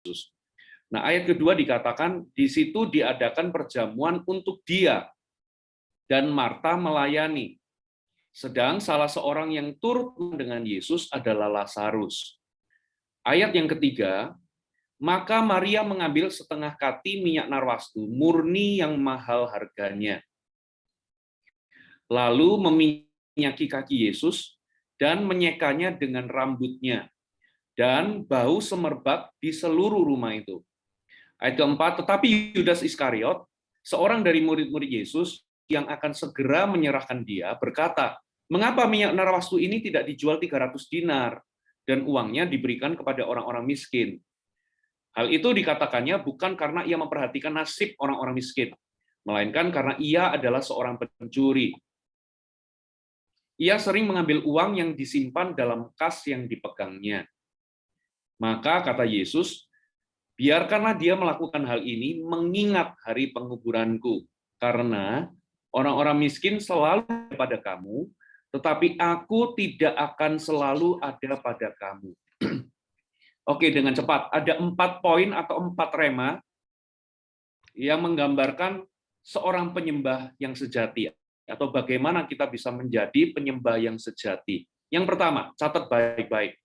Yesus. Nah, ayat kedua dikatakan, di situ diadakan perjamuan untuk dia, dan Marta melayani. Sedang salah seorang yang turut dengan Yesus adalah Lazarus. Ayat yang ketiga, maka Maria mengambil setengah kati minyak narwastu murni yang mahal harganya. Lalu meminyaki kaki Yesus dan menyekanya dengan rambutnya, dan bau semerbak di seluruh rumah itu. Ayat keempat, tetapi Yudas Iskariot, seorang dari murid-murid Yesus yang akan segera menyerahkan dia, berkata, mengapa minyak narwastu ini tidak dijual 300 dinar dan uangnya diberikan kepada orang-orang miskin? Hal itu dikatakannya bukan karena ia memperhatikan nasib orang-orang miskin, melainkan karena ia adalah seorang pencuri. Ia sering mengambil uang yang disimpan dalam kas yang dipegangnya. Maka kata Yesus, biarkanlah dia melakukan hal ini mengingat hari penguburanku, karena orang-orang miskin selalu ada pada kamu, tetapi aku tidak akan selalu ada pada kamu. Oke, dengan cepat. Ada 4 poin atau 4 rema yang menggambarkan seorang penyembah yang sejati, atau bagaimana kita bisa menjadi penyembah yang sejati. Yang pertama, catat baik-baik.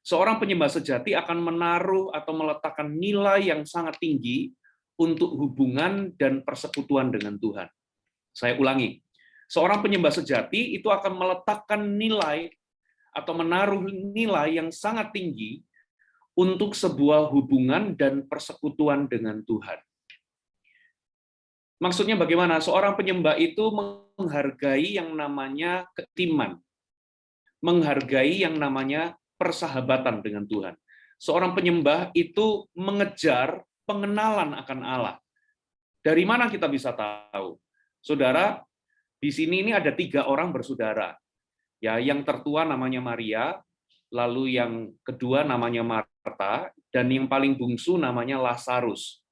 Seorang penyembah sejati akan menaruh atau meletakkan nilai yang sangat tinggi untuk hubungan dan persekutuan dengan Tuhan. Saya ulangi, seorang penyembah sejati itu akan meletakkan nilai atau menaruh nilai yang sangat tinggi untuk sebuah hubungan dan persekutuan dengan Tuhan. Maksudnya bagaimana? Seorang penyembah itu menghargai yang namanya keiman, menghargai yang namanya persahabatan dengan Tuhan. Seorang penyembah itu mengejar pengenalan akan Allah. Dari mana kita bisa tahu? Saudara, di sini ini ada 3 orang bersaudara. Ya, yang tertua namanya Maria, lalu yang kedua namanya Marta, dan yang paling bungsu namanya Lazarus.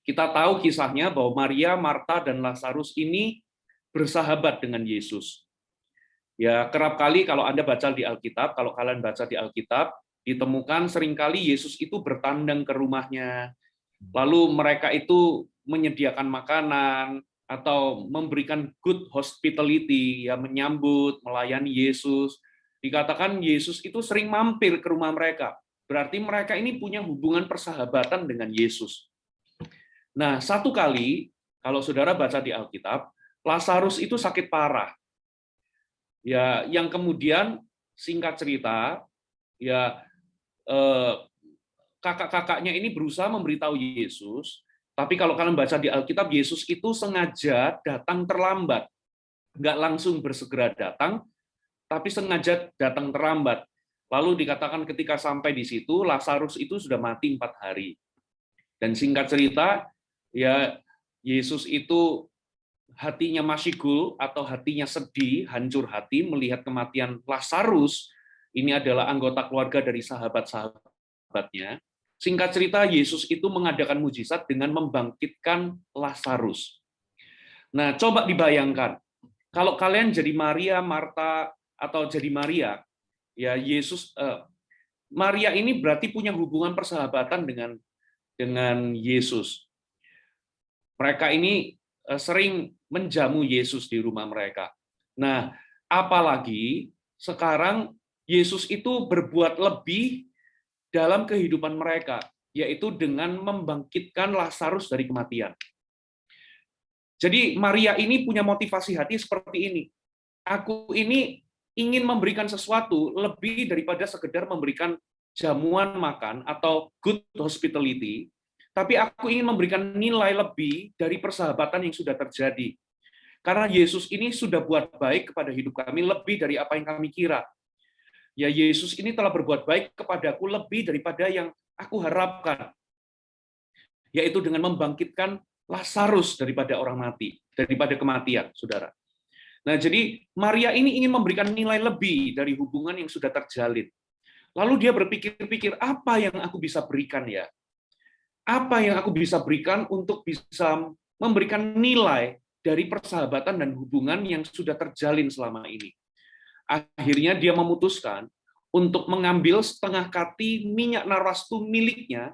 Kita tahu kisahnya bahwa Maria, Marta, dan Lazarus ini bersahabat dengan Yesus. Ya, kerap kali kalau Anda baca di Alkitab, kalau kalian baca di Alkitab, ditemukan seringkali Yesus itu bertandang ke rumahnya, lalu mereka itu menyediakan makanan, atau memberikan good hospitality, ya, menyambut, melayani Yesus. Dikatakan Yesus itu sering mampir ke rumah mereka. Berarti mereka ini punya hubungan persahabatan dengan Yesus. Nah, satu kali, kalau saudara baca di Alkitab, Lazarus itu sakit parah. Ya, yang kemudian singkat cerita, ya kakak-kakaknya ini berusaha memberitahu Yesus, tapi kalau kalian baca di Alkitab, Yesus itu sengaja datang terlambat, nggak langsung bersegera datang, tapi sengaja datang terlambat. Lalu dikatakan ketika sampai di situ, Lazarus itu sudah mati 4 hari. Dan singkat cerita, ya Yesus itu hatinya masyghul atau hatinya sedih, hancur hati melihat kematian Lazarus. Ini adalah anggota keluarga dari sahabat-sahabatnya. Singkat cerita, Yesus itu mengadakan mujizat dengan membangkitkan Lazarus. Nah, coba dibayangkan, kalau kalian jadi Maria, Marta, atau jadi Maria, ya Maria ini berarti punya hubungan persahabatan dengan Yesus. Mereka ini sering menjamu Yesus di rumah mereka. Nah, apalagi sekarang Yesus itu berbuat lebih dalam kehidupan mereka, yaitu dengan membangkitkan Lazarus dari kematian. Jadi Maria ini punya motivasi hati seperti ini. Aku ini ingin memberikan sesuatu lebih daripada sekedar memberikan jamuan makan atau good hospitality, tapi aku ingin memberikan nilai lebih dari persahabatan yang sudah terjadi. Karena Yesus ini sudah buat baik kepada hidup kami lebih dari apa yang kami kira. Ya, Yesus ini telah berbuat baik kepadaku lebih daripada yang aku harapkan. Yaitu dengan membangkitkan Lazarus daripada orang mati, daripada kematian, saudara. Nah, jadi Maria ini ingin memberikan nilai lebih dari hubungan yang sudah terjalin. Lalu dia berpikir-pikir, apa yang aku bisa berikan ya? Apa yang aku bisa berikan untuk bisa memberikan nilai dari persahabatan dan hubungan yang sudah terjalin selama ini. Akhirnya dia memutuskan untuk mengambil setengah kati minyak narwastu miliknya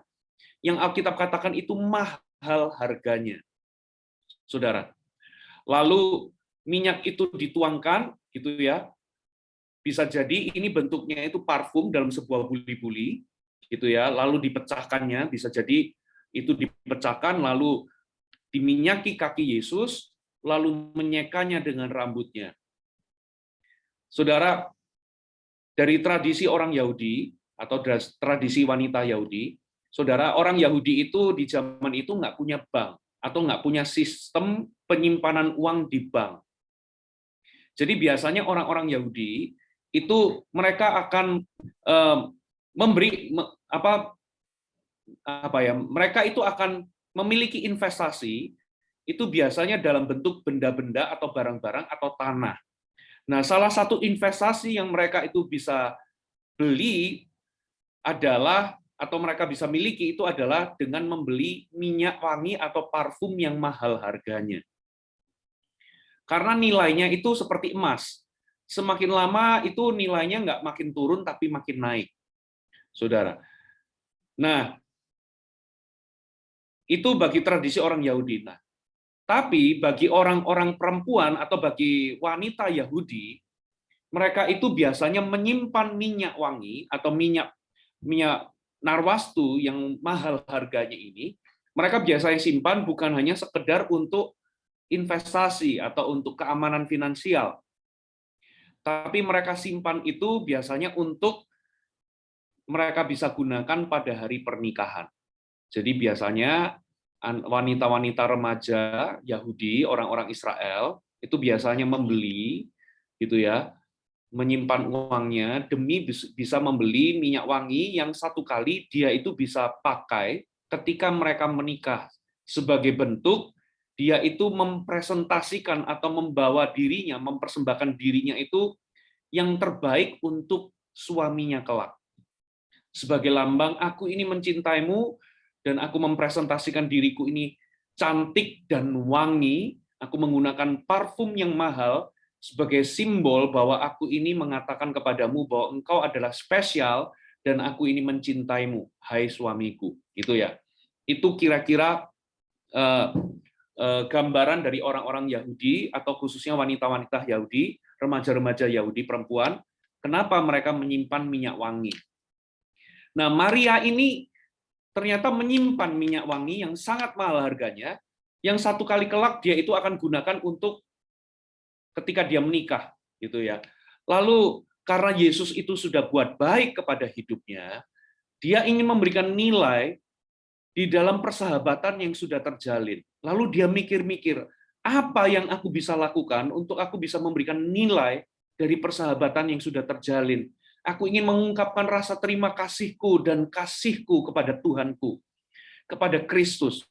yang Alkitab katakan itu mahal harganya, saudara. Lalu minyak itu dituangkan, gitu ya. Bisa jadi ini bentuknya itu parfum dalam sebuah buli-buli, gitu ya. Lalu dipecahkannya, bisa jadi itu dipecahkan, lalu diminyaki kaki Yesus, lalu menyekanya dengan rambutnya. Saudara, dari tradisi orang Yahudi atau tradisi wanita Yahudi, saudara, orang Yahudi itu di zaman itu nggak punya bank atau nggak punya sistem penyimpanan uang di bank. Jadi biasanya orang-orang Yahudi itu mereka akan memberi mereka itu akan memiliki investasi itu biasanya dalam bentuk benda-benda atau barang-barang atau tanah. Nah, salah satu investasi yang mereka itu bisa beli adalah atau mereka bisa miliki itu adalah dengan membeli minyak wangi atau parfum yang mahal harganya. Karena nilainya itu seperti emas. Semakin lama itu nilainya nggak makin turun, tapi makin naik. Saudara. Nah, itu bagi tradisi orang Yahudi. Nah, tapi bagi orang-orang perempuan atau bagi wanita Yahudi, mereka itu biasanya menyimpan minyak wangi atau minyak narwastu yang mahal harganya ini, mereka biasanya simpan bukan hanya sekedar untuk investasi atau untuk keamanan finansial, tapi mereka simpan itu biasanya untuk mereka bisa gunakan pada hari pernikahan. Jadi biasanya wanita-wanita remaja Yahudi, orang-orang Israel, itu biasanya membeli, gitu ya, menyimpan uangnya demi bisa membeli minyak wangi yang satu kali dia itu bisa pakai ketika mereka menikah. Sebagai bentuk dia itu mempresentasikan atau membawa dirinya, mempersembahkan dirinya itu yang terbaik untuk suaminya kelak. Sebagai lambang, aku ini mencintaimu, dan aku mempresentasikan diriku ini cantik dan wangi, aku menggunakan parfum yang mahal, sebagai simbol bahwa aku ini mengatakan kepadamu bahwa engkau adalah spesial, dan aku ini mencintaimu, hai suamiku. Gitu ya. Itu kira-kira gambaran dari orang-orang Yahudi atau khususnya wanita-wanita Yahudi, remaja-remaja Yahudi perempuan, kenapa mereka menyimpan minyak wangi. Nah, Maria ini ternyata menyimpan minyak wangi yang sangat mahal harganya, yang satu kali kelak dia itu akan gunakan untuk ketika dia menikah, gitu ya. Lalu karena Yesus itu sudah buat baik kepada hidupnya, dia ingin memberikan nilai di dalam persahabatan yang sudah terjalin. Lalu dia mikir-mikir, apa yang aku bisa lakukan untuk aku bisa memberikan nilai dari persahabatan yang sudah terjalin. Aku ingin mengungkapkan rasa terima kasihku dan kasihku kepada Tuhanku, kepada Kristus.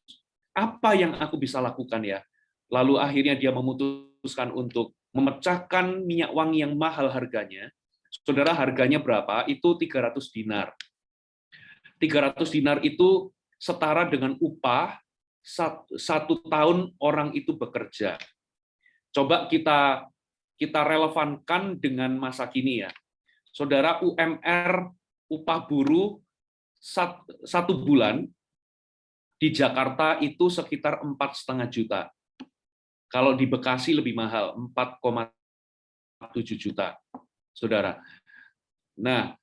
Apa yang aku bisa lakukan ya? Lalu akhirnya dia memutuskan untuk memecahkan minyak wangi yang mahal harganya. Saudara, harganya berapa? Itu 300 dinar. 300 dinar itu setara dengan upah 1 tahun orang itu bekerja. Coba kita relevankan dengan masa kini ya. Saudara, UMR, upah buruh 1 bulan di Jakarta itu sekitar 4,5 juta. Kalau di Bekasi lebih mahal, 4,7 juta, saudara. Nah,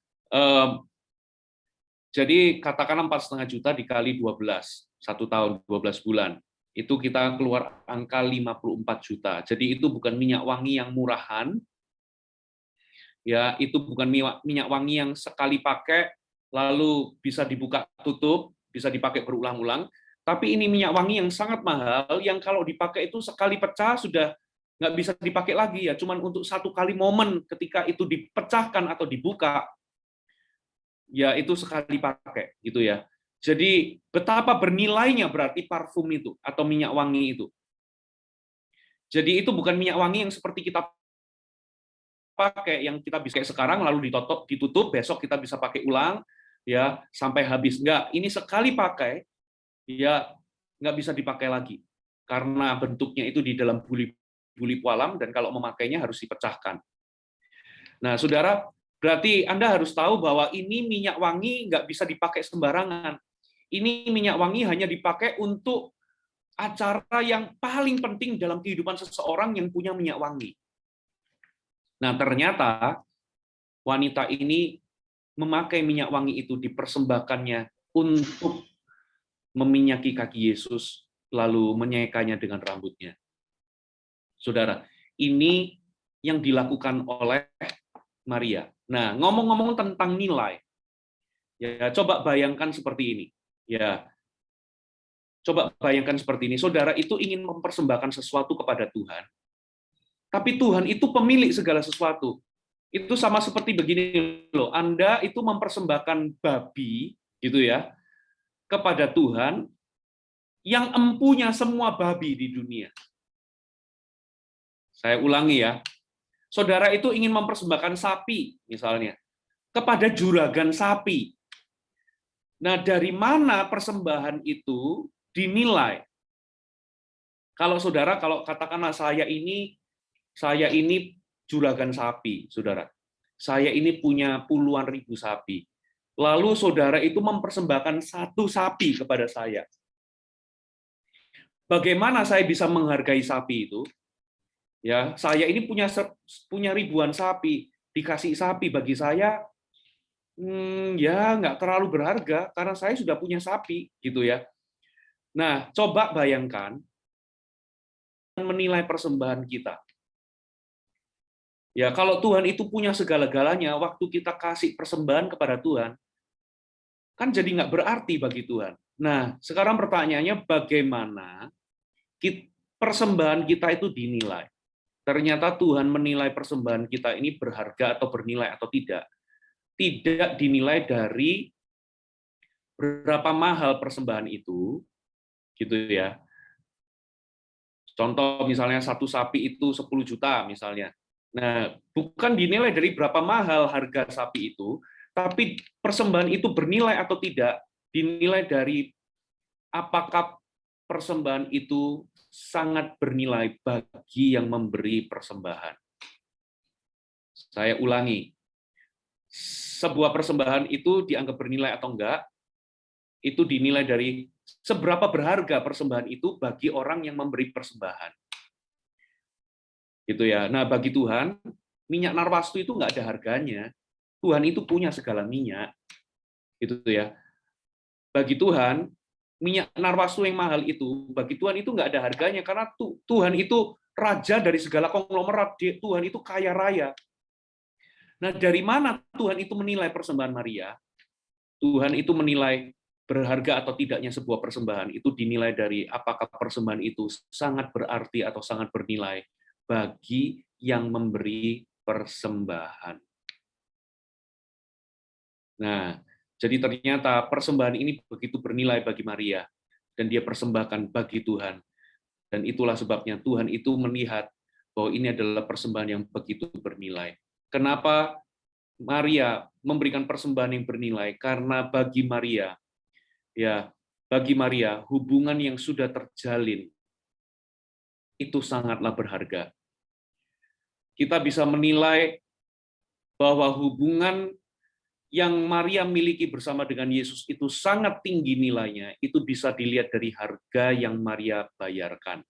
jadi katakanlah 4,5 juta dikali 12, 1 tahun, 12 bulan. Itu kita keluar angka 54 juta. Jadi itu bukan minyak wangi yang murahan, ya, itu bukan minyak wangi yang sekali pakai lalu bisa dibuka tutup, bisa dipakai berulang-ulang, tapi ini minyak wangi yang sangat mahal yang kalau dipakai itu sekali pecah sudah nggak bisa dipakai lagi ya, cuman untuk 1 kali momen ketika itu dipecahkan atau dibuka, ya itu sekali pakai gitu ya. Jadi betapa bernilainya berarti parfum itu atau minyak wangi itu. Jadi itu bukan minyak wangi yang seperti kita pakai yang kita bisa sekarang lalu ditutup besok kita bisa pakai ulang ya sampai habis. Enggak, ini sekali pakai ya nggak bisa dipakai lagi karena bentuknya itu di dalam buli pualam dan kalau memakainya harus dipecahkan. Nah, saudara, berarti Anda harus tahu bahwa ini minyak wangi nggak bisa dipakai sembarangan. Ini minyak wangi hanya dipakai untuk acara yang paling penting dalam kehidupan seseorang yang punya minyak wangi. Nah, ternyata wanita ini memakai minyak wangi itu, dipersembahkannya untuk meminyaki kaki Yesus, lalu menyekanya dengan rambutnya. Saudara, ini yang dilakukan oleh Maria. Nah, ngomong-ngomong tentang nilai, ya coba bayangkan seperti ini. Ya, coba bayangkan seperti ini. Saudara itu ingin mempersembahkan sesuatu kepada Tuhan, tapi Tuhan itu pemilik segala sesuatu. Itu sama seperti begini loh. Anda itu mempersembahkan babi, gitu ya, kepada Tuhan yang empunya semua babi di dunia. Saya ulangi ya. Saudara itu ingin mempersembahkan sapi, misalnya, kepada juragan sapi. Nah, dari mana persembahan itu dinilai? Kalau saudara, kalau katakanlah saya ini juragan sapi, saudara. Saya ini punya puluhan ribu sapi. Lalu saudara itu mempersembahkan satu sapi kepada saya. Bagaimana saya bisa menghargai sapi itu? Ya, saya ini punya ribuan sapi, dikasih sapi bagi saya, ya nggak terlalu berharga karena saya sudah punya sapi, gitu ya. Nah, coba bayangkan menilai persembahan kita. Ya, kalau Tuhan itu punya segala-galanya, waktu kita kasih persembahan kepada Tuhan, kan jadi nggak berarti bagi Tuhan. Nah, sekarang pertanyaannya bagaimana persembahan kita itu dinilai? Ternyata Tuhan menilai persembahan kita ini berharga atau bernilai atau tidak. Tidak dinilai dari berapa mahal persembahan itu, gitu ya. Contoh misalnya satu sapi itu 10 juta misalnya. Nah, bukan dinilai dari berapa mahal harga sapi itu, tapi persembahan itu bernilai atau tidak, dinilai dari apakah persembahan itu sangat bernilai bagi yang memberi persembahan. Saya ulangi, sebuah persembahan itu dianggap bernilai atau enggak, itu dinilai dari seberapa berharga persembahan itu bagi orang yang memberi persembahan. Gitu ya. Nah, bagi Tuhan, minyak narwastu itu nggak ada harganya. Tuhan itu punya segala minyak. Gitu ya. Bagi Tuhan, minyak narwastu yang mahal itu, bagi Tuhan itu nggak ada harganya, karena Tuhan itu raja dari segala konglomerat, Tuhan itu kaya raya. Nah, dari mana Tuhan itu menilai persembahan Maria? Tuhan itu menilai berharga atau tidaknya sebuah persembahan, itu dinilai dari apakah persembahan itu sangat berarti atau sangat bernilai bagi yang memberi persembahan. Nah, jadi ternyata persembahan ini begitu bernilai bagi Maria, dan dia persembahkan bagi Tuhan. Dan itulah sebabnya Tuhan itu melihat bahwa ini adalah persembahan yang begitu bernilai. Kenapa Maria memberikan persembahan yang bernilai? Karena bagi Maria, hubungan yang sudah terjalin itu sangatlah berharga. Kita bisa menilai bahwa hubungan yang Maria miliki bersama dengan Yesus itu sangat tinggi nilainya, itu bisa dilihat dari harga yang Maria bayarkan.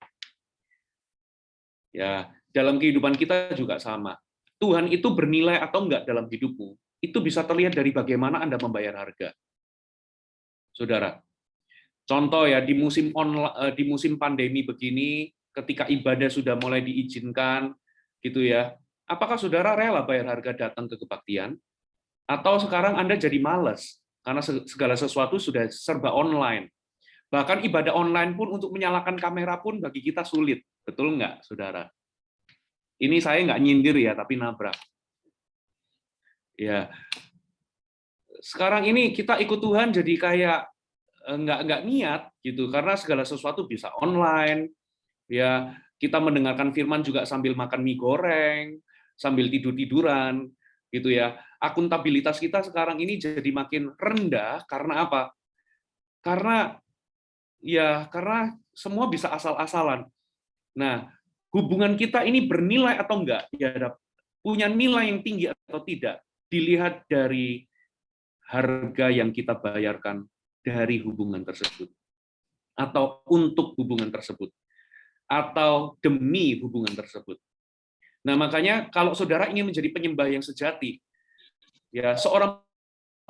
Ya, dalam kehidupan kita juga sama. Tuhan itu bernilai atau enggak dalam hidupmu, itu bisa terlihat dari bagaimana Anda membayar harga. Saudara, contoh ya, di musim pandemi begini, ketika ibadah sudah mulai diizinkan, gitu ya, apakah saudara rela bayar harga datang ke kebaktian? Atau sekarang Anda jadi malas karena segala sesuatu sudah serba online. Bahkan ibadah online pun untuk menyalakan kamera pun bagi kita sulit. Betul nggak, saudara? Ini saya nggak nyindir ya, tapi nabrak. Ya, sekarang ini kita ikut Tuhan jadi kayak nggak niat gitu, karena segala sesuatu bisa online. Ya, kita mendengarkan firman juga sambil makan mie goreng, sambil tidur-tiduran, gitu ya. Akuntabilitas kita sekarang ini jadi makin rendah karena apa? Karena semua bisa asal-asalan. Nah, hubungan kita ini bernilai atau enggak? Ya, punya nilai yang tinggi atau tidak dilihat dari harga yang kita bayarkan dari hubungan tersebut, atau untuk hubungan tersebut, atau demi hubungan tersebut. Nah, makanya kalau saudara ingin menjadi penyembah yang sejati, ya seorang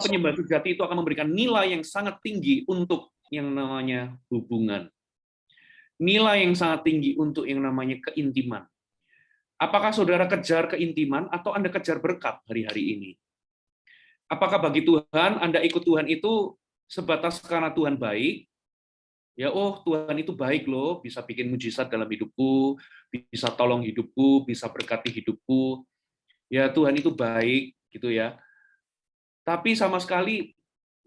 penyembah sejati itu akan memberikan nilai yang sangat tinggi untuk yang namanya hubungan. Nilai yang sangat tinggi untuk yang namanya keintiman. Apakah saudara kejar keintiman atau Anda kejar berkat hari-hari ini? Apakah bagi Tuhan, Anda ikut Tuhan itu sebatas karena Tuhan baik? Ya, oh Tuhan itu baik loh, bisa bikin mujizat dalam hidupku, bisa tolong hidupku, bisa berkati hidupku. Ya, Tuhan itu baik, gitu ya. Tapi sama sekali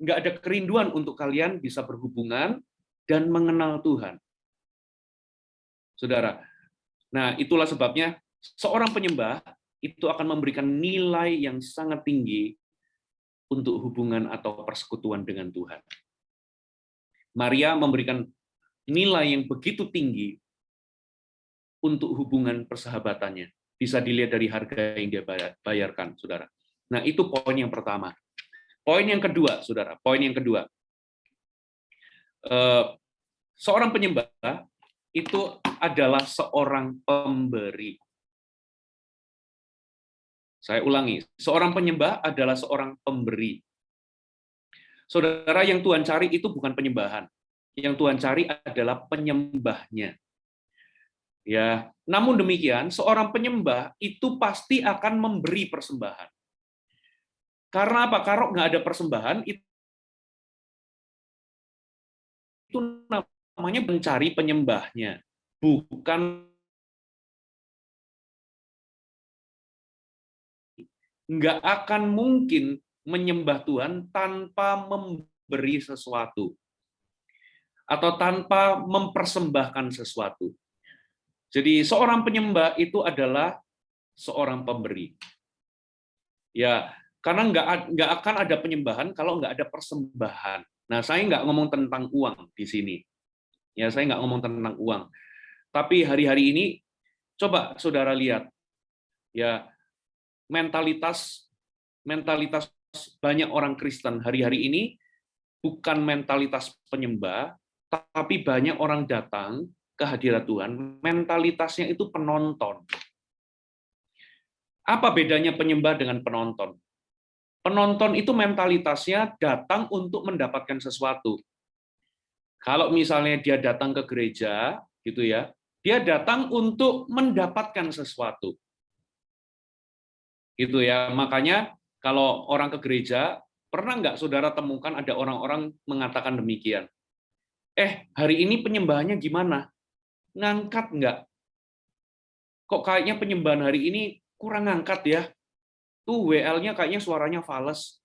nggak ada kerinduan untuk kalian bisa berhubungan dan mengenal Tuhan. Saudara, nah itulah sebabnya seorang penyembah itu akan memberikan nilai yang sangat tinggi untuk hubungan atau persekutuan dengan Tuhan. Maria memberikan nilai yang begitu tinggi untuk hubungan persahabatannya. Bisa dilihat dari harga yang dia bayarkan, saudara. Nah, itu poin yang pertama. Poin yang kedua, saudara. Poin yang kedua. Seorang penyembah itu adalah seorang pemberi. Saya ulangi, seorang penyembah adalah seorang pemberi. Saudara, yang Tuhan cari itu bukan penyembahan. Yang Tuhan cari adalah penyembahnya. Ya, namun demikian, seorang penyembah itu pasti akan memberi persembahan. Karena apa? Kalau nggak ada persembahan, itu namanya mencari penyembahnya, bukan nggak akan mungkin menyembah Tuhan tanpa memberi sesuatu atau tanpa mempersembahkan sesuatu. Jadi seorang penyembah itu adalah seorang pemberi. Ya, karena nggak akan ada penyembahan kalau nggak ada persembahan. Nah, saya nggak ngomong tentang uang di sini. Ya, saya nggak ngomong tentang uang. Tapi hari-hari ini, coba saudara lihat, ya mentalitas banyak orang Kristen hari-hari ini bukan mentalitas penyembah, tapi banyak orang datang ke hadirat Tuhan, mentalitasnya itu penonton. Apa bedanya penyembah dengan penonton? Penonton itu mentalitasnya datang untuk mendapatkan sesuatu. Kalau misalnya dia datang ke gereja, gitu ya, dia datang untuk mendapatkan sesuatu. Gitu ya. Makanya kalau orang ke gereja, pernah nggak saudara temukan ada orang-orang mengatakan demikian? Hari ini penyembahannya gimana? Ngangkat nggak? Kok kayaknya penyembahan hari ini kurang ngangkat ya? Tuh WL-nya kayaknya suaranya fals.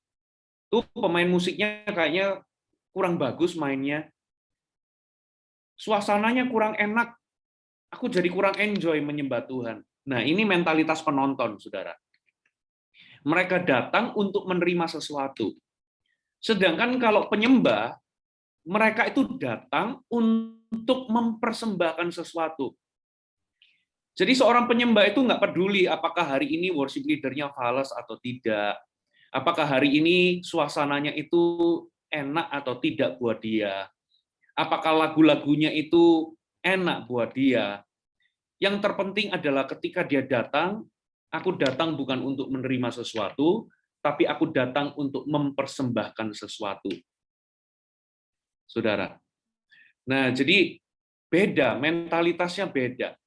Tuh pemain musiknya kayaknya kurang bagus mainnya. Suasananya kurang enak. Aku jadi kurang enjoy menyembah Tuhan. Nah, ini mentalitas penonton, saudara. Mereka datang untuk menerima sesuatu. Sedangkan kalau penyembah, mereka itu datang untuk mempersembahkan sesuatu. Jadi seorang penyembah itu nggak peduli apakah hari ini worship leader-nya fals atau tidak, apakah hari ini suasananya itu enak atau tidak buat dia, apakah lagu-lagunya itu enak buat dia. Yang terpenting adalah ketika dia datang, aku datang bukan untuk menerima sesuatu, tapi aku datang untuk mempersembahkan sesuatu. Saudara. Nah, jadi beda, mentalitasnya beda.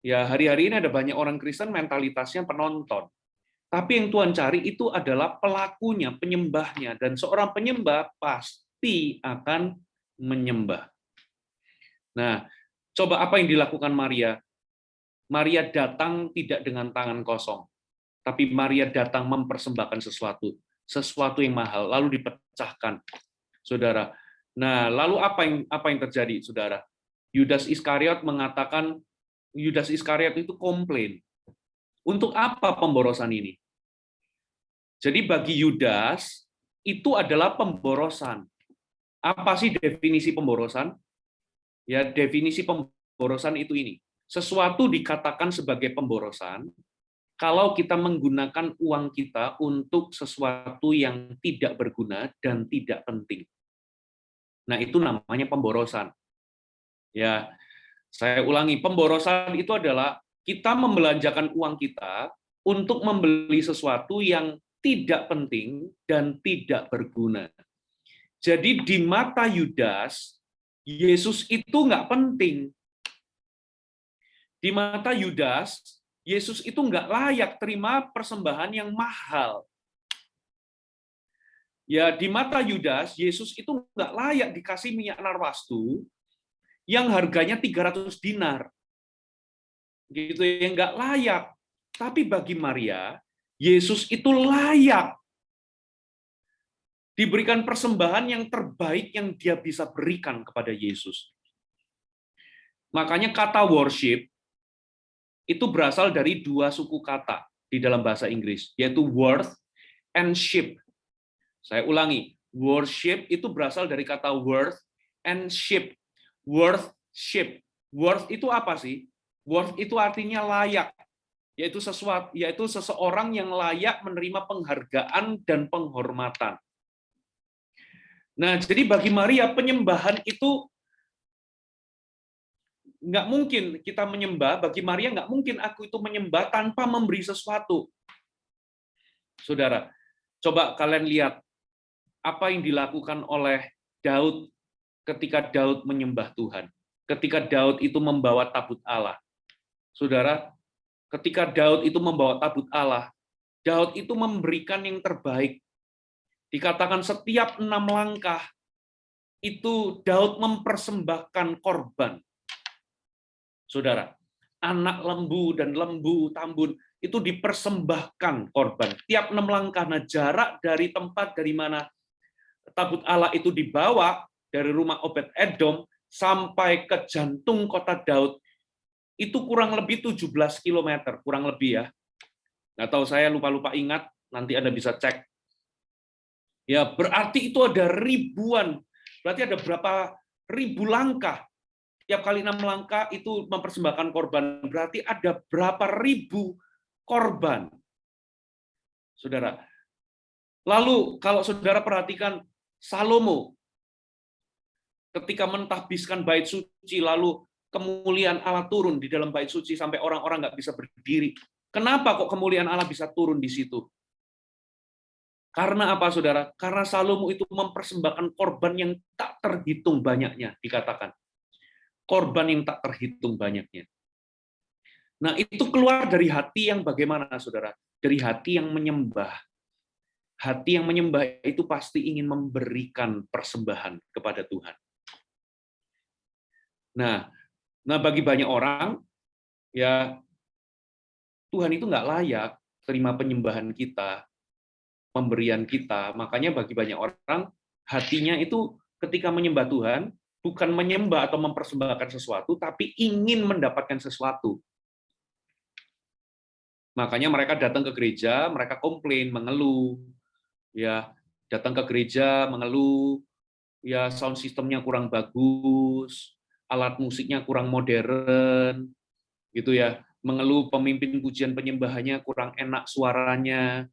Ya, hari-hari ini ada banyak orang Kristen mentalitasnya penonton. Tapi yang Tuhan cari itu adalah pelakunya, penyembahnya. Dan seorang penyembah pasti akan menyembah. Nah, coba apa yang dilakukan Maria? Maria datang tidak dengan tangan kosong. Tapi Maria datang mempersembahkan sesuatu yang mahal, lalu dipecahkan. Saudara. Nah, lalu apa yang terjadi, saudara? Yudas Iskariot mengatakan, Yudas Iskariot itu komplain. Untuk apa pemborosan ini? Jadi bagi Yudas, itu adalah pemborosan. Apa sih definisi pemborosan? Ya, definisi pemborosan itu ini. Sesuatu dikatakan sebagai pemborosan kalau kita menggunakan uang kita untuk sesuatu yang tidak berguna dan tidak penting. Nah, itu namanya pemborosan. Ya, saya ulangi, pemborosan itu adalah kita membelanjakan uang kita untuk membeli sesuatu yang tidak penting dan tidak berguna. Jadi di mata Yudas, Yesus itu nggak penting. Di mata Yudas, Yesus itu nggak layak terima persembahan yang mahal. Ya, di mata Yudas, Yesus itu nggak layak dikasih minyak narwastu yang harganya 300 dinar. Gitu yang nggak layak. Tapi bagi Maria, Yesus itu layak diberikan persembahan yang terbaik yang dia bisa berikan kepada Yesus. Makanya kata worship itu berasal dari dua suku kata di dalam bahasa Inggris, yaitu worth and ship. Saya ulangi, worship itu berasal dari kata worth and ship. Worth, ship. Worth itu apa sih? Worth itu artinya layak, yaitu seseorang yang layak menerima penghargaan dan penghormatan. Nah, jadi bagi Maria penyembahan itu nggak mungkin kita menyembah, bagi Maria nggak mungkin aku itu menyembah tanpa memberi sesuatu. Saudara, coba kalian lihat apa yang dilakukan oleh Daud ketika Daud menyembah Tuhan. Ketika Daud itu membawa tabut Allah. Saudara, ketika Daud itu membawa tabut Allah, Daud itu memberikan yang terbaik. Dikatakan setiap 6 langkah, itu Daud mempersembahkan korban. Saudara, anak lembu dan lembu tambun itu dipersembahkan korban. Tiap 6 langkah, nah jarak dari tempat dari mana tabut Allah itu dibawa, dari rumah Obed-Edom sampai ke jantung kota Daud, itu kurang lebih 17 km, kurang lebih ya. Nggak tahu, saya lupa-lupa ingat, nanti Anda bisa cek. Ya, berarti itu ada ribuan, berarti ada berapa ribu langkah. Tiap kali 6 langkah itu mempersembahkan korban, berarti ada berapa ribu korban. Saudara. Lalu kalau saudara perhatikan Salomo ketika mentahbiskan bait suci, lalu kemuliaan Allah turun di dalam bait suci sampai orang-orang nggak bisa berdiri. Kenapa kok kemuliaan Allah bisa turun di situ? Karena apa, saudara? Karena Salomo itu mempersembahkan korban yang tak terhitung banyaknya, dikatakan. Korban yang tak terhitung banyaknya. Nah, itu keluar dari hati yang bagaimana, saudara? Dari hati yang menyembah. Hati yang menyembah itu pasti ingin memberikan persembahan kepada Tuhan. Nah, bagi banyak orang, ya Tuhan itu nggak layak terima penyembahan kita, pemberian kita. Makanya bagi banyak orang, hatinya itu ketika menyembah Tuhan, bukan menyembah atau mempersembahkan sesuatu, tapi ingin mendapatkan sesuatu. Makanya mereka datang ke gereja, mereka komplain, mengeluh, ya datang ke gereja mengeluh, ya sound systemnya kurang bagus, alat musiknya kurang modern, gitu ya, mengeluh pemimpin pujian penyembahannya kurang enak suaranya.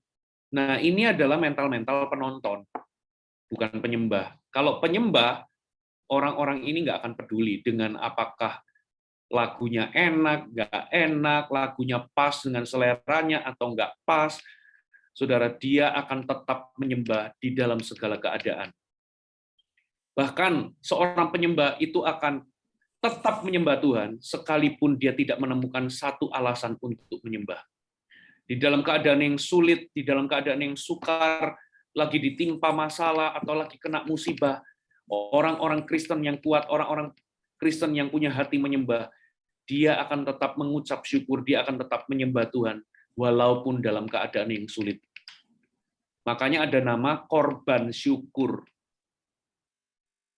Nah, ini adalah mental-mental penonton, bukan penyembah. Kalau penyembah, orang-orang ini nggak akan peduli dengan apakah lagunya enak, nggak enak, lagunya pas dengan seleranya atau nggak pas. Saudara, dia akan tetap menyembah di dalam segala keadaan. Bahkan seorang penyembah itu akan tetap menyembah Tuhan, sekalipun dia tidak menemukan satu alasan untuk menyembah. Di dalam keadaan yang sulit, di dalam keadaan yang sukar, lagi ditimpa masalah, atau lagi kena musibah, orang-orang Kristen yang kuat, orang-orang Kristen yang punya hati menyembah, dia akan tetap mengucap syukur, dia akan tetap menyembah Tuhan, walaupun dalam keadaan yang sulit. Makanya ada nama korban syukur.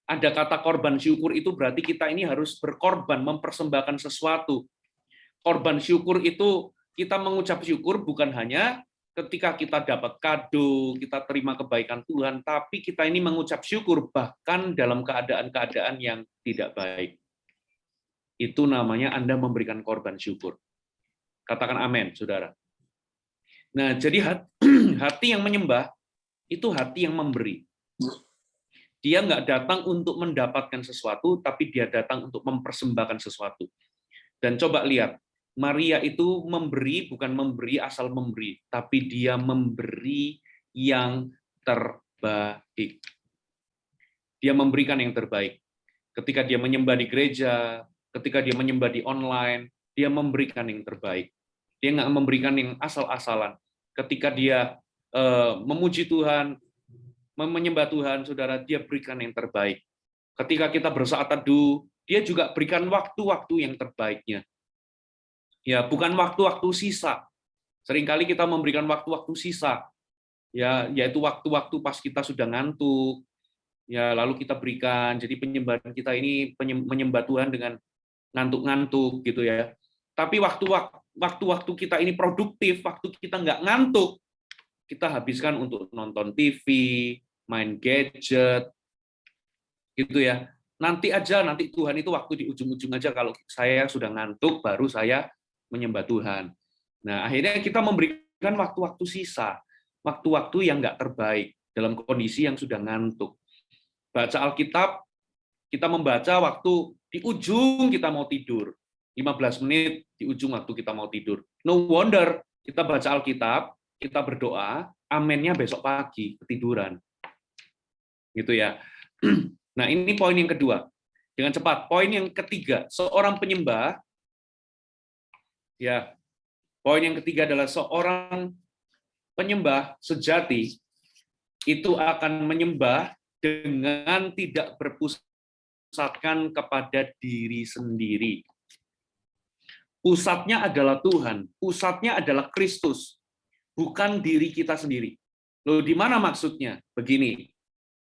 Ada kata korban syukur itu berarti kita ini harus berkorban, mempersembahkan sesuatu. Korban syukur itu kita mengucap syukur bukan hanya ketika kita dapat kado, kita terima kebaikan Tuhan, tapi kita ini mengucap syukur bahkan dalam keadaan-keadaan yang tidak baik. Itu namanya Anda memberikan korban syukur. Katakan amin, saudara. Nah, jadi hati yang menyembah itu hati yang memberi. Dia nggak datang untuk mendapatkan sesuatu, tapi dia datang untuk mempersembahkan sesuatu. Dan coba lihat, Maria itu memberi, bukan memberi asal memberi, tapi dia memberi yang terbaik. Dia memberikan yang terbaik. Ketika dia menyembah di gereja, ketika dia menyembah di online, dia memberikan yang terbaik. Dia nggak memberikan yang asal-asalan. Ketika dia memuji Tuhan, menyembah Tuhan, saudara, dia berikan yang terbaik. Ketika kita bersaat teduh, dia juga berikan waktu-waktu yang terbaiknya. Ya, bukan waktu-waktu sisa. Seringkali kita memberikan waktu-waktu sisa, ya, yaitu waktu-waktu pas kita sudah ngantuk, ya, lalu kita berikan. Jadi penyembahan kita ini menyembah Tuhan dengan ngantuk-ngantuk, gitu ya. Tapi waktu-waktu kita ini produktif, waktu kita nggak ngantuk, kita habiskan untuk nonton TV, main gadget, gitu ya. Nanti Tuhan itu waktu di ujung-ujung aja, kalau saya sudah ngantuk, baru saya menyembah Tuhan. Nah, akhirnya kita memberikan waktu-waktu sisa, waktu-waktu yang nggak terbaik, dalam kondisi yang sudah ngantuk. Baca Alkitab, kita membaca waktu di ujung kita mau tidur. 15 menit di ujung waktu kita mau tidur. No wonder kita baca Alkitab, kita berdoa, amennya besok pagi, ketiduran. Gitu ya. Nah, ini poin yang kedua. Dengan cepat, poin yang ketiga, seorang penyembah, ya, poin yang ketiga adalah seorang penyembah sejati itu akan menyembah dengan tidak berpusatkan kepada diri sendiri. Pusatnya adalah Tuhan, pusatnya adalah Kristus, bukan diri kita sendiri. Loh, di mana maksudnya? Begini,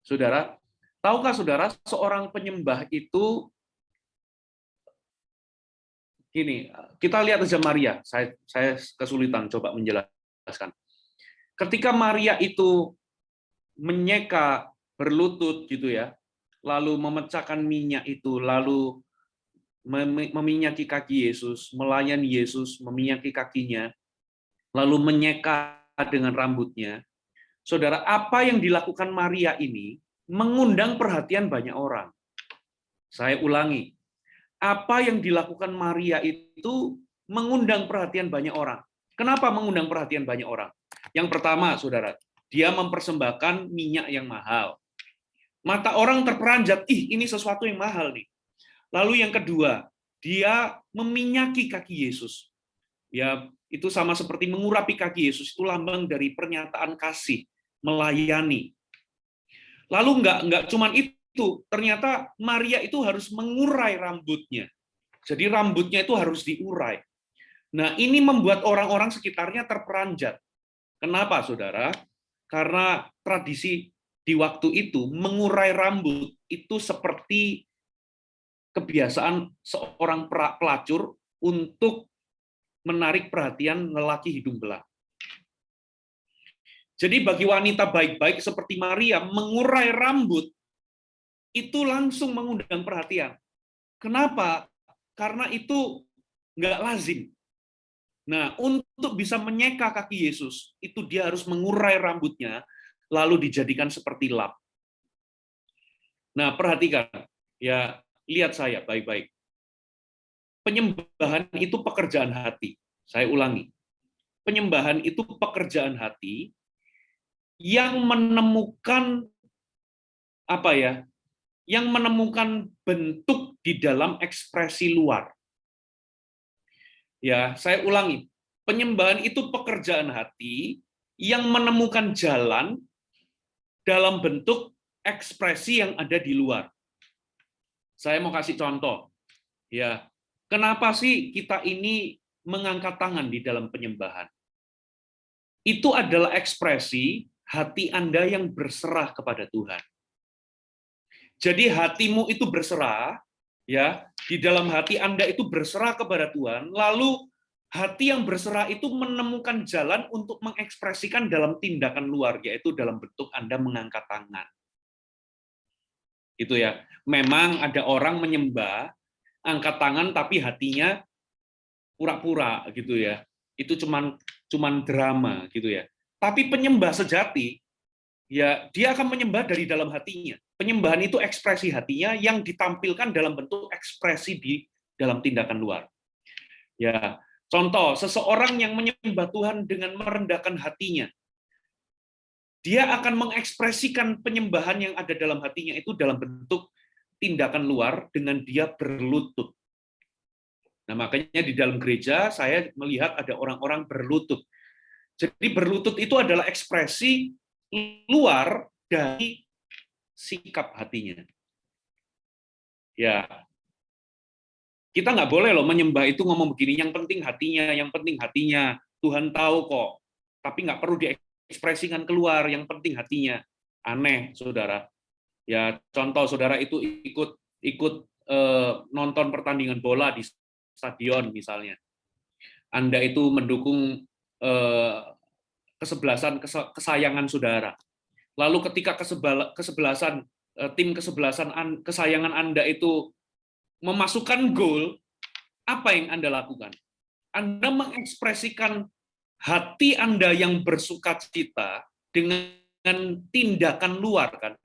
saudara, tahukah saudara seorang penyembah itu, gini, kita lihat aja Maria, saya kesulitan coba menjelaskan. Ketika Maria itu menyeka, berlutut gitu ya, lalu memecahkan minyak itu, lalu meminyaki kaki Yesus, melayani Yesus, meminyaki kakinya, lalu menyeka dengan rambutnya. Saudara, apa yang dilakukan Maria ini mengundang perhatian banyak orang. Saya ulangi, apa yang dilakukan Maria itu mengundang perhatian banyak orang. Kenapa mengundang perhatian banyak orang? Yang pertama, saudara, dia mempersembahkan minyak yang mahal. Mata orang terperanjat, ini sesuatu yang mahal nih. Lalu yang kedua, dia meminyaki kaki Yesus. Ya, itu sama seperti mengurapi kaki Yesus, itu lambang dari pernyataan kasih, melayani. Lalu enggak cuman itu, ternyata Maria itu harus mengurai rambutnya. Jadi rambutnya itu harus diurai. Nah, ini membuat orang-orang sekitarnya terperanjat. Kenapa, saudara? Karena tradisi di waktu itu mengurai rambut itu seperti kebiasaan seorang pelacur untuk menarik perhatian lelaki hidung belang. Jadi bagi wanita baik-baik seperti Maria, mengurai rambut itu langsung mengundang perhatian. Kenapa? Karena itu nggak lazim. Nah, untuk bisa menyeka kaki Yesus, itu dia harus mengurai rambutnya, lalu dijadikan seperti lap. Nah, perhatikan, ya, lihat saya baik-baik. Penyembahan itu pekerjaan hati. Saya ulangi. Penyembahan itu pekerjaan hati yang menemukan apa ya? Yang menemukan bentuk di dalam ekspresi luar. Ya, saya ulangi. Penyembahan itu pekerjaan hati yang menemukan jalan dalam bentuk ekspresi yang ada di luar. Saya mau kasih contoh. Ya, kenapa sih kita ini mengangkat tangan di dalam penyembahan? Itu adalah ekspresi hati Anda yang berserah kepada Tuhan. Jadi hatimu itu berserah, ya, di dalam hati Anda itu berserah kepada Tuhan, lalu hati yang berserah itu menemukan jalan untuk mengekspresikan dalam tindakan luar, yaitu dalam bentuk Anda mengangkat tangan. Itu ya. Memang ada orang menyembah, angkat tangan tapi hatinya pura-pura gitu ya. Itu cuman drama gitu ya. Tapi penyembah sejati, ya dia akan menyembah dari dalam hatinya. Penyembahan itu ekspresi hatinya yang ditampilkan dalam bentuk ekspresi di dalam tindakan luar. Ya, contoh, seseorang yang menyembah Tuhan dengan merendahkan hatinya, dia akan mengekspresikan penyembahan yang ada dalam hatinya itu dalam bentuk tindakan luar dengan dia berlutut. Nah, makanya di dalam gereja saya melihat ada orang-orang berlutut. Jadi berlutut itu adalah ekspresi luar dari sikap hatinya. Ya, kita nggak boleh loh menyembah itu ngomong begini, yang penting hatinya, Tuhan tahu kok, tapi nggak perlu diekspresikan keluar, yang penting hatinya. Aneh, saudara. Ya, contoh saudara itu ikut nonton pertandingan bola di stadion misalnya. Anda itu mendukung kesayangan saudara. Lalu ketika tim kesebelasan kesayangan Anda itu memasukkan gol, apa yang Anda lakukan? Anda mengekspresikan hati Anda yang bersukacita dengan tindakan luar, kan?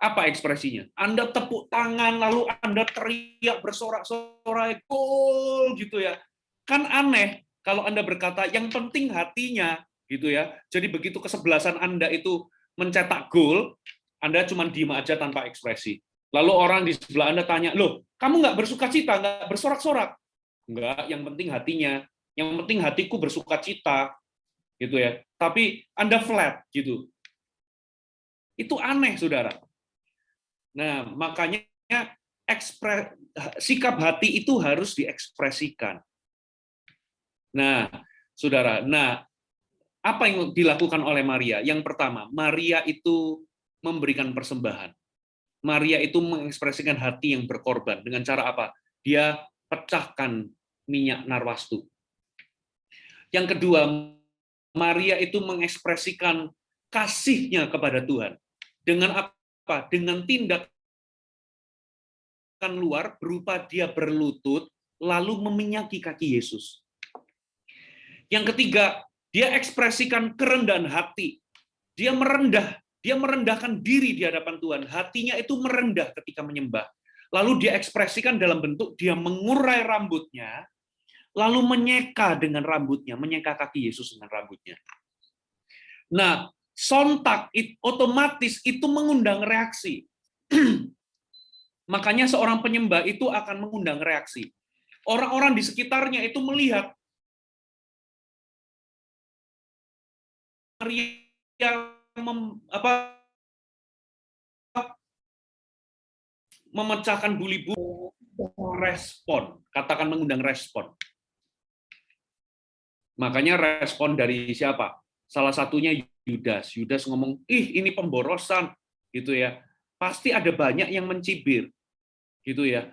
Apa ekspresinya? Anda tepuk tangan, lalu Anda teriak bersorak-sorai, gol, gitu ya. Kan aneh kalau Anda berkata, yang penting hatinya, gitu ya. Jadi begitu kesebelasan Anda itu mencetak gol, Anda cuma diem aja tanpa ekspresi. Lalu orang di sebelah Anda tanya, loh, kamu nggak bersukacita, nggak bersorak-sorak? Enggak, yang penting hatinya. Yang penting hatiku bersukacita, gitu ya. Tapi Anda flat, gitu. Itu aneh, saudara. Nah, makanya sikap hati itu harus diekspresikan. Nah, saudara, apa yang dilakukan oleh Maria? Yang pertama, Maria itu memberikan persembahan. Maria itu mengekspresikan hati yang berkorban. Dengan cara apa? Dia pecahkan minyak narwastu. Yang kedua, Maria itu mengekspresikan kasihnya kepada Tuhan. Dengan apa? Dengan tindakan luar berupa dia berlutut, lalu meminyaki kaki Yesus. Yang ketiga, dia ekspresikan kerendahan hati. Dia merendahkan diri di hadapan Tuhan. Hatinya itu merendah ketika menyembah. Lalu dia ekspresikan dalam bentuk dia mengurai rambutnya, lalu menyeka dengan rambutnya, menyeka kaki Yesus dengan rambutnya. Nah, sontak otomatis itu mengundang reaksi. Makanya seorang penyembah itu akan mengundang reaksi. Orang-orang di sekitarnya itu melihat Maria memecahkan buli-buli, respon, katakan mengundang respon. Makanya respon dari siapa? Salah satunya Yudas. Yudas ngomong, ih ini pemborosan, gitu ya. Pasti ada banyak yang mencibir, gitu ya.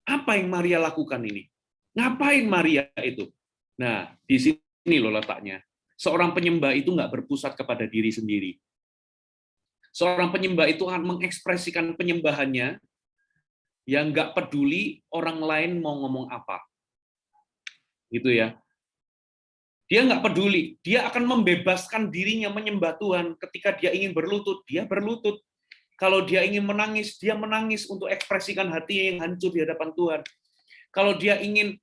Apa yang Maria lakukan ini? Ngapain Maria itu? Nah, di sini loh letaknya. Seorang penyembah itu nggak berpusat kepada diri sendiri. Seorang penyembah itu akan mengekspresikan penyembahannya yang nggak peduli orang lain mau ngomong apa. Gitu ya. Dia nggak peduli, dia akan membebaskan dirinya menyembah Tuhan. Ketika dia ingin berlutut, dia berlutut. Kalau dia ingin menangis, dia menangis untuk ekspresikan hati yang hancur di hadapan Tuhan. Kalau dia ingin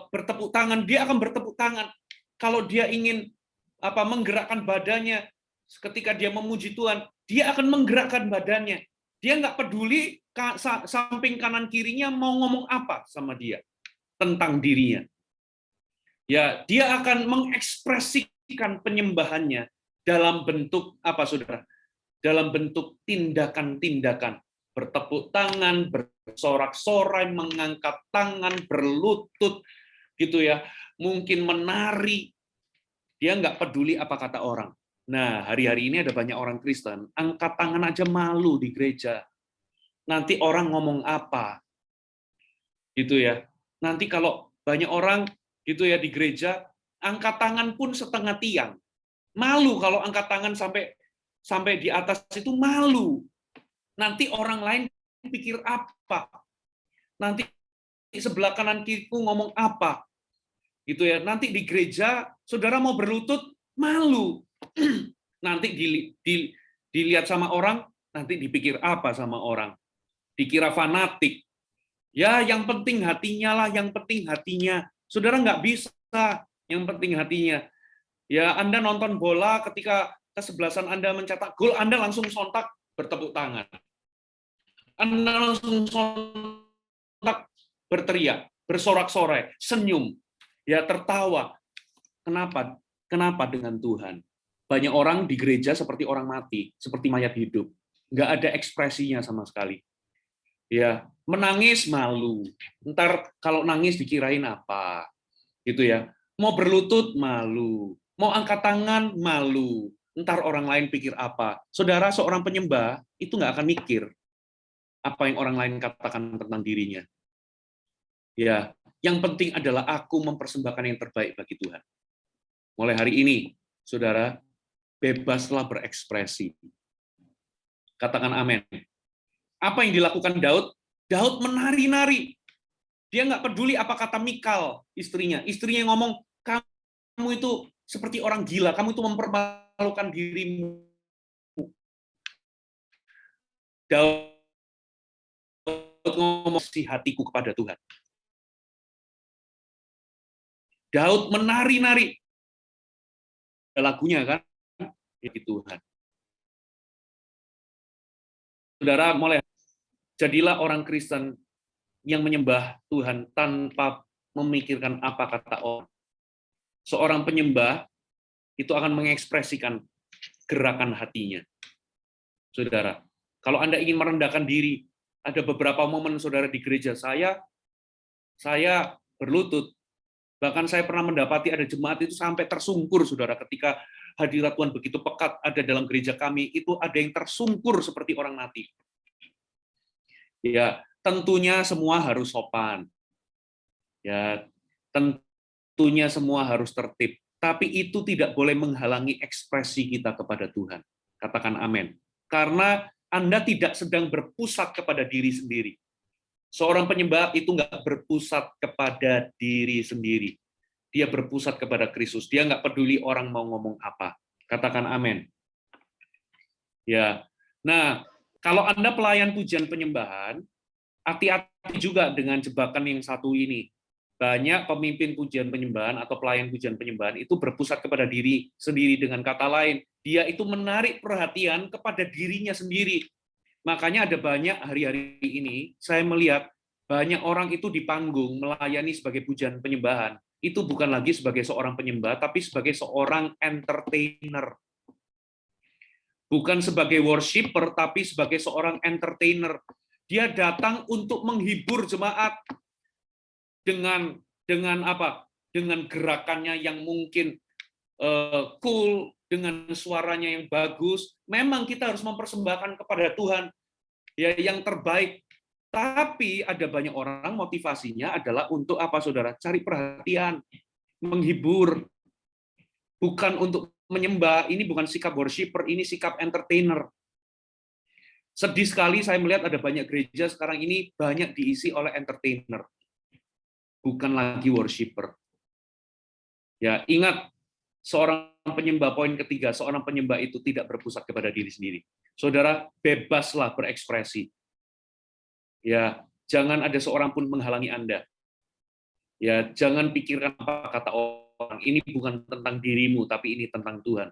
bertepuk tangan, dia akan bertepuk tangan. Kalau dia ingin menggerakkan badannya, ketika dia memuji Tuhan, dia akan menggerakkan badannya. Dia nggak peduli samping kanan kirinya mau ngomong apa sama dia tentang dirinya. Ya, dia akan mengekspresikan penyembahannya dalam bentuk apa, saudara? Dalam bentuk tindakan-tindakan, bertepuk tangan, bersorak-sorai, mengangkat tangan, berlutut, gitu ya. Mungkin menari. Dia nggak peduli apa kata orang. Nah, hari-hari ini ada banyak orang Kristen, angkat tangan aja malu di gereja. Nanti orang ngomong apa? Gitu ya. Nanti kalau banyak orang gitu ya di gereja, angkat tangan pun setengah tiang. Malu kalau angkat tangan sampai di atas itu malu. Nanti orang lain pikir apa? Nanti sebelah kanan kiriku ngomong apa? Gitu ya. Nanti di gereja saudara mau berlutut malu. Nanti dilihat sama orang, nanti dipikir apa sama orang? Dikira fanatik. Ya, yang penting hatinya lah, yang penting hatinya. Saudara nggak bisa, yang penting hatinya. Ya, Anda nonton bola ketika kesebelasan Anda mencetak gol, Anda langsung sontak bertepuk tangan. Anda langsung sontak berteriak, bersorak-sorai, senyum, ya tertawa. Kenapa? Kenapa dengan Tuhan? Banyak orang di gereja seperti orang mati, seperti mayat hidup. Nggak ada ekspresinya sama sekali. Ya, menangis malu. Ntar kalau nangis dikirain apa? Gitu ya. Mau berlutut malu, mau angkat tangan malu. Ntar orang lain pikir apa? Saudara seorang penyembah itu nggak akan mikir apa yang orang lain katakan tentang dirinya. Ya, yang penting adalah aku mempersembahkan yang terbaik bagi Tuhan. Mulai hari ini, saudara, bebaslah berekspresi. Katakan amin. Apa yang dilakukan Daud? Daud menari-nari. Dia nggak peduli apa kata Mikal, istrinya. Istrinya yang ngomong, kamu itu seperti orang gila, kamu itu mempermalukan dirimu. Daud ngomong si hatiku kepada Tuhan. Daud menari-nari. Lagunya kan, bagi Tuhan. Saudara, mulai jadilah orang Kristen yang menyembah Tuhan tanpa memikirkan apa kata orang. Seorang penyembah itu akan mengekspresikan gerakan hatinya. Saudara, kalau Anda ingin merendahkan diri, ada beberapa momen saudara di gereja saya berlutut. Bahkan saya pernah mendapati ada jemaat itu sampai tersungkur, saudara, ketika hadirat Tuhan begitu pekat ada dalam gereja kami, itu ada yang tersungkur seperti orang mati. Ya, tentunya semua harus sopan. Ya, tentunya semua harus tertib. Tapi itu tidak boleh menghalangi ekspresi kita kepada Tuhan. Katakan amin. Karena Anda tidak sedang berpusat kepada diri sendiri. Seorang penyembah itu nggak berpusat kepada diri sendiri. Dia berpusat kepada Kristus. Dia nggak peduli orang mau ngomong apa. Katakan amin. Ya. Nah, kalau Anda pelayan pujian penyembahan, hati-hati juga dengan jebakan yang satu ini. Banyak pemimpin pujian penyembahan atau pelayan pujian penyembahan itu berpusat kepada diri sendiri. Dengan kata lain, dia itu menarik perhatian kepada dirinya sendiri. Makanya ada banyak hari-hari ini, saya melihat banyak orang itu di panggung melayani sebagai pujian penyembahan. Itu bukan lagi sebagai seorang penyembah, tapi sebagai seorang entertainer. Bukan sebagai worshiper, tapi sebagai seorang entertainer. Dia datang untuk menghibur jemaat dengan apa? Dengan gerakannya yang mungkin cool, dengan suaranya yang bagus. Memang kita harus mempersembahkan kepada Tuhan ya yang terbaik. Tapi ada banyak orang motivasinya adalah untuk apa, saudara? Cari perhatian, menghibur, bukan untuk menyembah. Ini bukan sikap worshiper, ini sikap entertainer. Sedih sekali saya melihat ada banyak gereja sekarang ini banyak diisi oleh entertainer, bukan lagi worshiper. Ya, ingat, seorang penyembah, poin ketiga, seorang penyembah itu tidak berpusat kepada diri sendiri. Saudara, bebaslah berekspresi. Ya, jangan ada seorang pun menghalangi Anda. Ya, jangan pikirkan apa kata orang. Ini bukan tentang dirimu, tapi ini tentang Tuhan.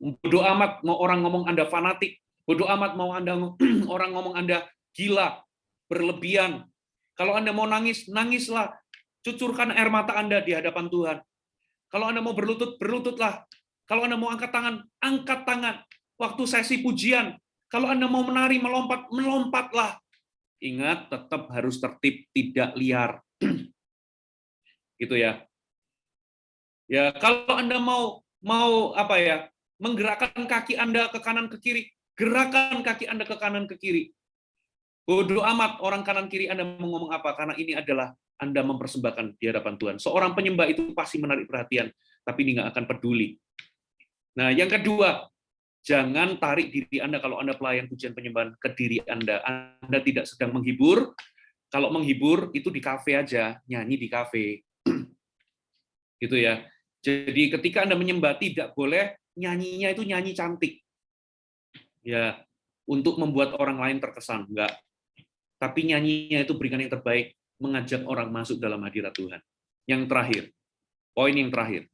Bodoh amat mau orang ngomong Anda fanatik, bodoh amat mau Anda orang ngomong Anda gila, berlebihan. Kalau Anda mau nangis, nangislah. Cucurkan air mata Anda di hadapan Tuhan. Kalau Anda mau berlutut, berlututlah. Kalau Anda mau angkat tangan, angkat tangan. Waktu sesi pujian, kalau Anda mau menari, melompat, melompatlah. Ingat, tetap harus tertib, tidak liar. Gitu ya. Ya, kalau Anda mau apa ya, menggerakkan kaki Anda ke kanan ke kiri, gerakan kaki Anda ke kanan ke kiri. Bodoh amat orang kanan kiri Anda mau ngomong apa, karena ini adalah Anda mempersembahkan di hadapan Tuhan. Seorang penyembah itu pasti menarik perhatian, tapi dia nggak akan peduli. Nah, yang kedua, jangan tarik diri Anda kalau Anda pelayan pujian penyembahan ke diri Anda. Anda tidak sedang menghibur. Kalau menghibur itu di kafe aja, nyanyi di kafe. Gitu ya. Jadi ketika Anda menyembah tidak boleh nyanyinya itu nyanyi cantik. Ya. untuk membuat orang lain terkesan, enggak. Tapi nyanyinya itu berikan yang terbaik, mengajak orang masuk dalam hadirat Tuhan. Yang terakhir, poin yang terakhir.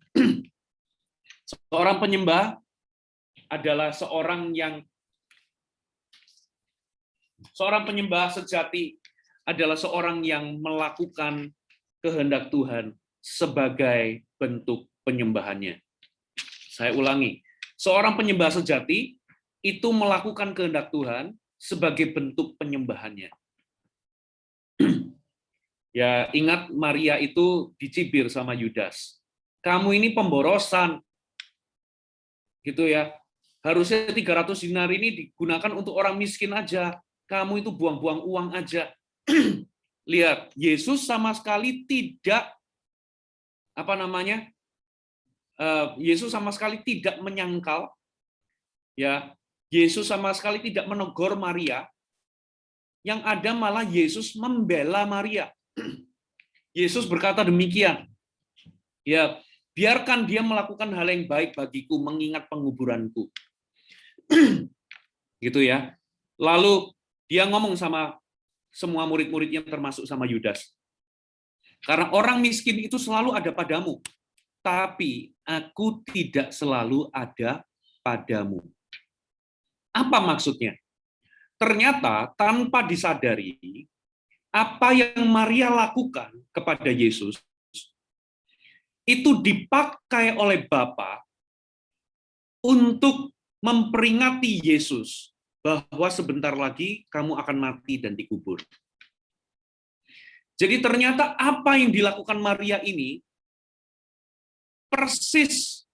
Seorang penyembah adalah seorang penyembah sejati adalah seorang yang melakukan kehendak Tuhan sebagai bentuk penyembahannya. Saya ulangi, seorang penyembah sejati itu melakukan kehendak Tuhan sebagai bentuk penyembahannya. Ya, ingat Maria itu dicibir sama Yudas. Kamu ini pemborosan. Gitu ya. Harusnya 300 dinar ini digunakan untuk orang miskin aja. Kamu itu buang-buang uang aja. Lihat, Yesus sama sekali tidak Yesus sama sekali tidak menyangkal, ya. Yesus sama sekali tidak menegur Maria. Yang ada malah Yesus membela Maria. Yesus berkata demikian, ya, biarkan dia melakukan hal yang baik bagiku, mengingat penguburanku. Gitu ya. Lalu dia ngomong sama semua murid-muridnya termasuk sama Yudas. Karena orang miskin itu selalu ada padamu, tapi aku tidak selalu ada padamu. Apa maksudnya? Ternyata tanpa disadari, apa yang Maria lakukan kepada Yesus itu dipakai oleh Bapa untuk memperingati Yesus bahwa sebentar lagi kamu akan mati dan dikubur. Jadi ternyata apa yang dilakukan Maria ini persis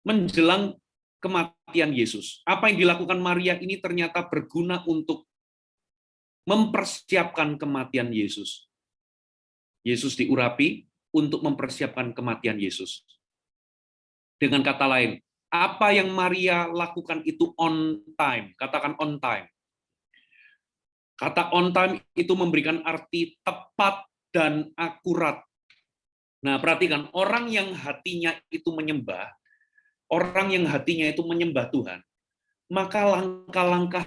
menjelang kematian Yesus. Apa yang dilakukan Maria ini ternyata berguna untuk mempersiapkan kematian Yesus. Yesus diurapi untuk mempersiapkan kematian Yesus. Dengan kata lain, apa yang Maria lakukan itu on time. Katakan on time. Kata on time itu memberikan arti tepat dan akurat. Nah, perhatikan, orang yang hatinya itu menyembah, orang yang hatinya itu menyembah Tuhan, maka langkah-langkah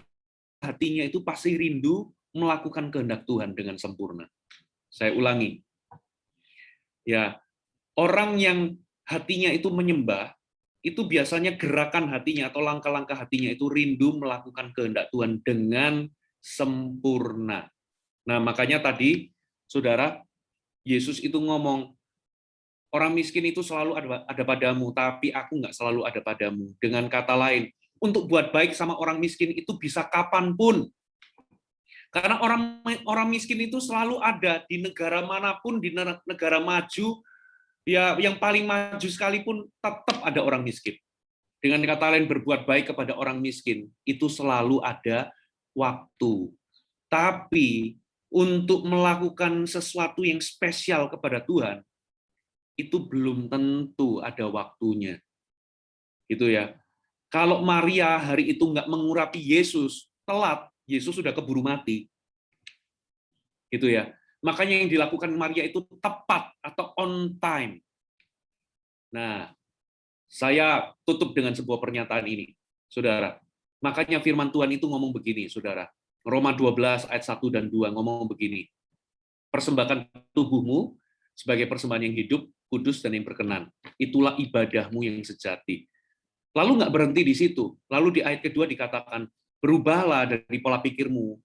hatinya itu pasti rindu melakukan kehendak Tuhan dengan sempurna. Saya ulangi. Ya, orang yang hatinya itu menyembah, itu biasanya gerakan hatinya atau langkah-langkah hatinya itu rindu melakukan kehendak Tuhan dengan sempurna. Nah, makanya tadi, Saudara, Yesus itu ngomong, orang miskin itu selalu ada padamu, tapi aku nggak selalu ada padamu. Dengan kata lain, untuk buat baik sama orang miskin itu bisa kapanpun. Karena orang miskin itu selalu ada di negara manapun, di negara maju, ya yang paling maju sekalipun tetap ada orang miskin. Dengan kata lain, berbuat baik kepada orang miskin itu selalu ada waktu. Tapi untuk melakukan sesuatu yang spesial kepada Tuhan, itu belum tentu ada waktunya. Gitu ya. Kalau Maria hari itu nggak mengurapi Yesus, telat, Yesus sudah keburu mati. Gitu ya. Makanya yang dilakukan Maria itu tepat atau on time. Nah, saya tutup dengan sebuah pernyataan ini, Saudara. Makanya firman Tuhan itu ngomong begini, Saudara. Roma 12 ayat 1 dan 2 ngomong begini. Persembahkan tubuhmu sebagai persembahan yang hidup, kudus, dan yang berkenan. Itulah ibadahmu yang sejati. Lalu nggak berhenti di situ. Lalu di ayat kedua dikatakan, berubahlah dari pola pikirmu.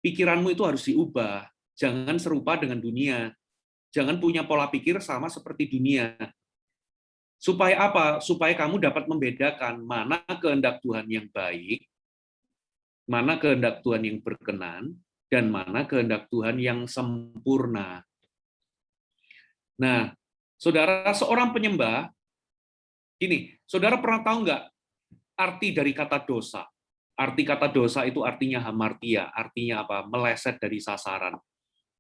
Pikiranmu itu harus diubah. Jangan serupa dengan dunia. Jangan punya pola pikir sama seperti dunia. Supaya apa? Supaya kamu dapat membedakan mana kehendak Tuhan yang baik, mana kehendak Tuhan yang berkenan, dan mana kehendak Tuhan yang sempurna. Nah, Saudara, seorang penyembah, gini, Saudara pernah tahu nggak arti dari kata dosa? Arti kata dosa itu artinya hamartia, artinya apa? Meleset dari sasaran.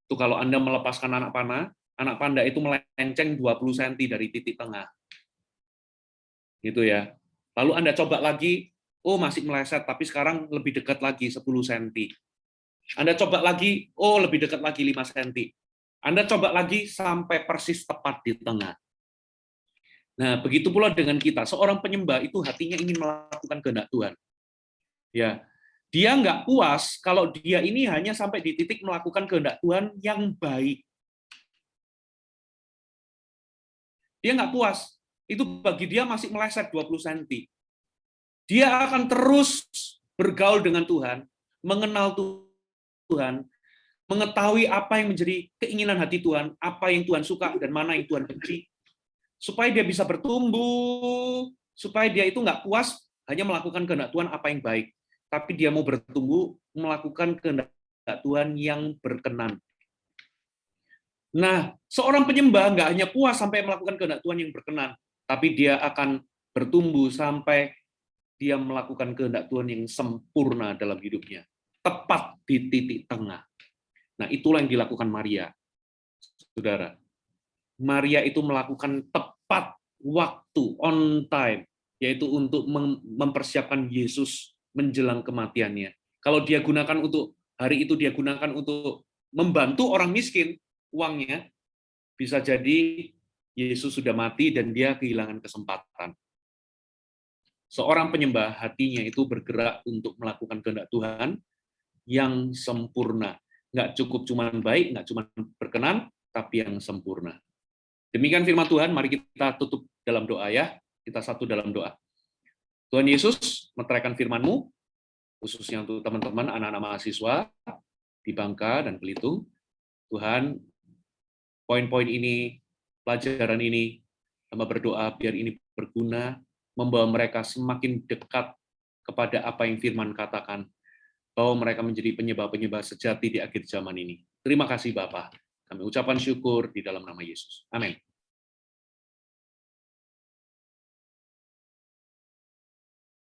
Itu kalau Anda melepaskan anak panah itu melenceng 20 cm dari titik tengah. Gitu ya. Lalu Anda coba lagi, oh masih meleset, tapi sekarang lebih dekat lagi 10 cm. Anda coba lagi, oh lebih dekat lagi 5 cm. Anda coba lagi sampai persis tepat di tengah. Nah, begitu pula dengan kita. Seorang penyembah itu hatinya ingin melakukan kehendak Tuhan. Ya, Dia nggak puas kalau dia ini hanya sampai di titik melakukan kehendak Tuhan yang baik. Dia nggak puas. Itu bagi dia masih meleset 20 cm. Dia akan terus bergaul dengan Tuhan, mengenal Tuhan, mengetahui apa yang menjadi keinginan hati Tuhan, apa yang Tuhan suka dan mana yang Tuhan benci, supaya dia bisa bertumbuh, supaya dia itu nggak puas hanya melakukan kehendak Tuhan apa yang baik, tapi dia mau bertumbuh melakukan kehendak Tuhan yang berkenan. Nah, seorang penyembah nggak hanya puas sampai melakukan kehendak Tuhan yang berkenan, tapi dia akan bertumbuh sampai dia melakukan kehendak Tuhan yang sempurna dalam hidupnya, tepat di titik tengah. Nah, itulah yang dilakukan Maria, saudara. Maria itu melakukan tepat waktu, on time, yaitu untuk mempersiapkan Yesus menjelang kematiannya. Kalau dia gunakan untuk hari itu, dia gunakan untuk membantu orang miskin, uangnya, bisa jadi Yesus sudah mati dan dia kehilangan kesempatan. Seorang penyembah hatinya itu bergerak untuk melakukan kehendak Tuhan yang sempurna. Nggak cukup cuma baik, nggak cuma berkenan, tapi yang sempurna. Demikian firman Tuhan, mari kita tutup dalam doa ya. Kita satu dalam doa. Tuhan Yesus, meteraikan firman-Mu, khususnya untuk teman-teman, anak-anak mahasiswa di Bangka dan Belitung. Tuhan, poin-poin ini, pelajaran ini, hamba berdoa biar ini berguna, membawa mereka semakin dekat kepada apa yang firman katakan, bahwa mereka menjadi penyembah-penyembah sejati di akhir zaman ini. Terima kasih Bapa. Kami ucapkan syukur di dalam nama Yesus. Amin.